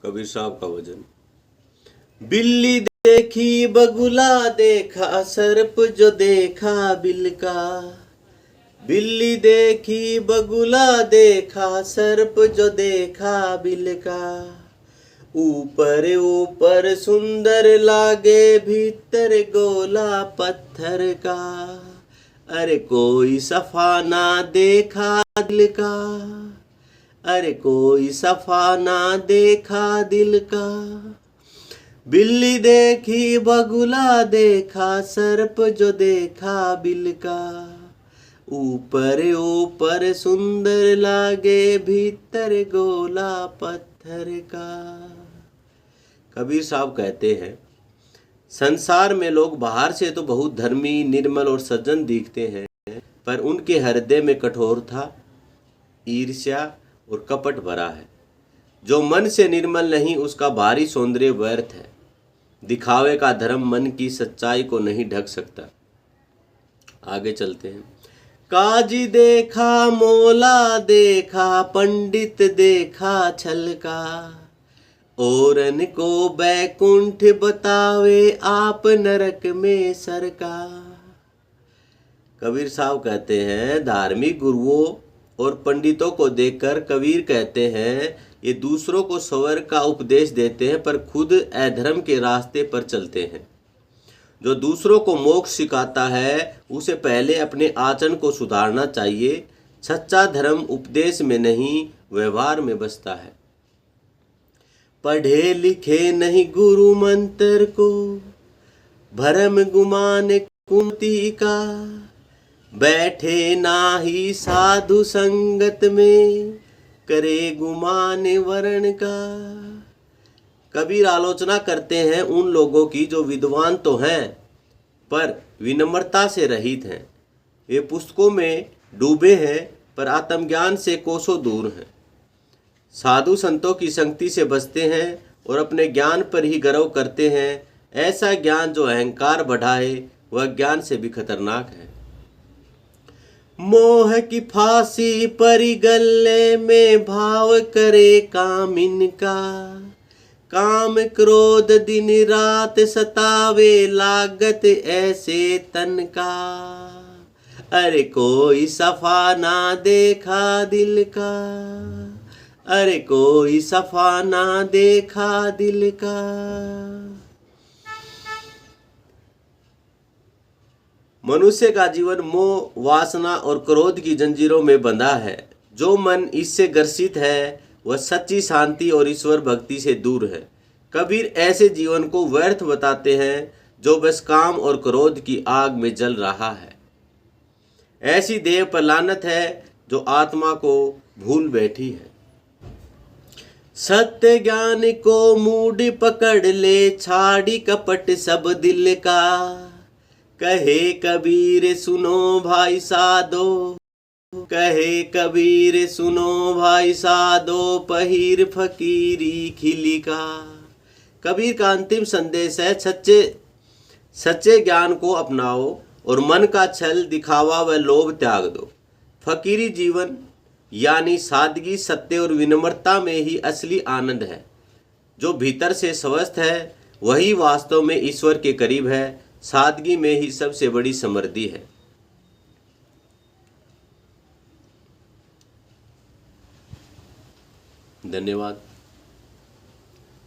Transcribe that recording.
कबीर साहब का वजन। बिल्ली देखी बगुला देखा सर्प जो देखा बिल का। बिल्ली देखी बगुला देखा सर्प जो देखा बिल का। ऊपर ऊपर सुंदर लागे भीतर गोला पत्थर का। अरे कोई सफा ना देखा दिल का। अरे कोई सफा ना देखा दिल का। बिल्ली देखी बगुला देखा सर्प जो देखा बिल का। ऊपर ऊपर सुंदर लागे भीतर गोला पत्थर का। कबीर साहब कहते हैं, संसार में लोग बाहर से तो बहुत धर्मी, निर्मल और सज्जन दिखते हैं, पर उनके हृदय में कठोरता, ईर्ष्या और कपट भरा है। जो मन से निर्मल नहीं, उसका भारी सौंदर्य व्यर्थ है। दिखावे का धर्म मन की सच्चाई को नहीं ढक सकता। आगे चलते हैं। काजी देखा मोला देखा पंडित देखा छल का। औरन को बैकुंठ बतावे आप नरक में सरका। कबीर साहब कहते हैं, धार्मिक गुरुओं और पंडितों को देखकर कबीर कहते हैं, ये दूसरों को स्वर्ग का उपदेश देते हैं पर खुद अधर्म के रास्ते पर चलते हैं। जो दूसरों को मोक्ष सिखाता है उसे पहले अपने आचरण को सुधारना चाहिए। सच्चा धर्म उपदेश में नहीं, व्यवहार में बसता है। पढ़े लिखे नहीं गुरु मंत्र को, भरम गुमान कुमति का। बैठे नाही साधु संगत में, करे गुमान वर्ण का। कबीर आलोचना करते हैं उन लोगों की जो विद्वान तो हैं पर विनम्रता से रहित हैं। वे पुस्तकों में डूबे हैं पर आत्मज्ञान से कोसों दूर हैं। साधु संतों की संगति से बचते हैं और अपने ज्ञान पर ही गर्व करते हैं। ऐसा ज्ञान जो अहंकार बढ़ाए वह ज्ञान से भी खतरनाक है। मोह की फांसी परी गले में भाव करे काम इनका। काम क्रोध दिन रात सतावे लागत ऐसे तन का। अरे कोई सफा ना देखा दिल का। अरे कोई सफा ना देखा दिल का। मनुष्य का जीवन मोह, वासना और क्रोध की जंजीरों में बंधा है। जो मन इससे ग्रसित है वह सच्ची शांति और ईश्वर भक्ति से दूर है। कबीर ऐसे जीवन को व्यर्थ बताते हैं जो बस काम और क्रोध की आग में जल रहा है। ऐसी देह पर लानत है जो आत्मा को भूल बैठी है। सत्य ज्ञान को मूड पकड़ ले, छाड़ी कपट सब दिल का। कहे कबीर सुनो भाई साधो, कहे कबीर सुनो भाई साधो, पहीर फकीरी खिली का। कबीर का अंतिम संदेश है, सच्चे ज्ञान को अपनाओ और मन का छल, दिखावा व लोभ त्याग दो। फकीरी जीवन यानी सादगी, सत्य और विनम्रता में ही असली आनंद है। जो भीतर से स्वस्थ है वही वास्तव में ईश्वर के करीब है। सादगी में ही सबसे बड़ी समृद्धि है। धन्यवाद।